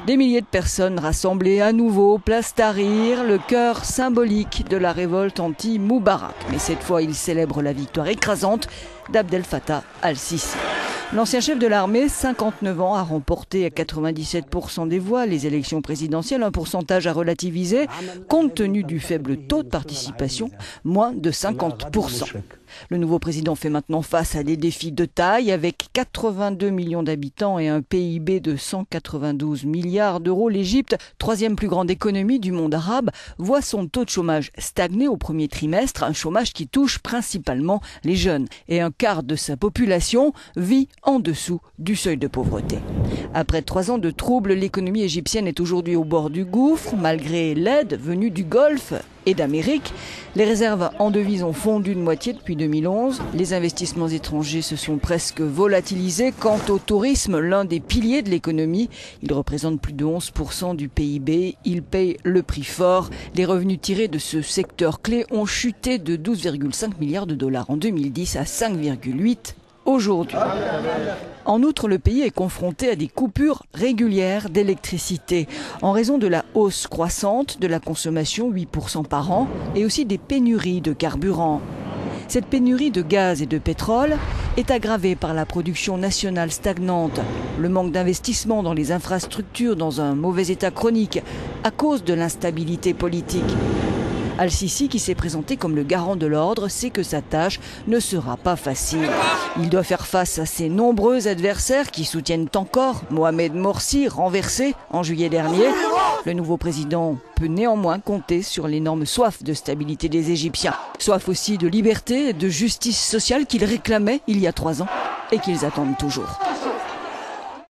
Des milliers de personnes rassemblées à nouveau, place Tahrir, le cœur symbolique de la révolte anti-Moubarak. Mais cette fois, ils célèbrent la victoire écrasante d'Abdel Fattah al-Sisi. L'ancien chef de l'armée, 59 ans, a remporté à 97% des voix les élections présidentielles, un pourcentage à relativiser compte tenu du faible taux de participation, moins de 50%. Le nouveau président fait maintenant face à des défis de taille avec 82 millions d'habitants et un PIB de 192 milliards d'euros. L'Égypte, troisième plus grande économie du monde arabe, voit son taux de chômage stagner au premier trimestre, un chômage qui touche principalement les jeunes. Et un quart de sa population vit en dessous du seuil de pauvreté. Après 3 ans de troubles, l'économie égyptienne est aujourd'hui au bord du gouffre. Malgré l'aide venue du Golfe et d'Amérique, les réserves en devises ont fondu de moitié depuis 2011. Les investissements étrangers se sont presque volatilisés. Quant au tourisme, l'un des piliers de l'économie, il représente plus de 11% du PIB. Il paye le prix fort. Les revenus tirés de ce secteur clé ont chuté de 12,5 milliards de dollars en 2010 à 5,8 aujourd'hui. En outre, le pays est confronté à des coupures régulières d'électricité en raison de la hausse croissante de la consommation, 8% par an, et aussi des pénuries de carburant. Cette pénurie de gaz et de pétrole est aggravée par la production nationale stagnante, le manque d'investissement dans les infrastructures dans un mauvais état chronique à cause de l'instabilité politique. Al-Sisi, qui s'est présenté comme le garant de l'ordre, sait que sa tâche ne sera pas facile. Il doit faire face à ses nombreux adversaires qui soutiennent encore Mohamed Morsi, renversé en juillet dernier. Le nouveau président peut néanmoins compter sur l'énorme soif de stabilité des Égyptiens. Soif aussi de liberté et de justice sociale qu'ils réclamaient il y a 3 ans et qu'ils attendent toujours.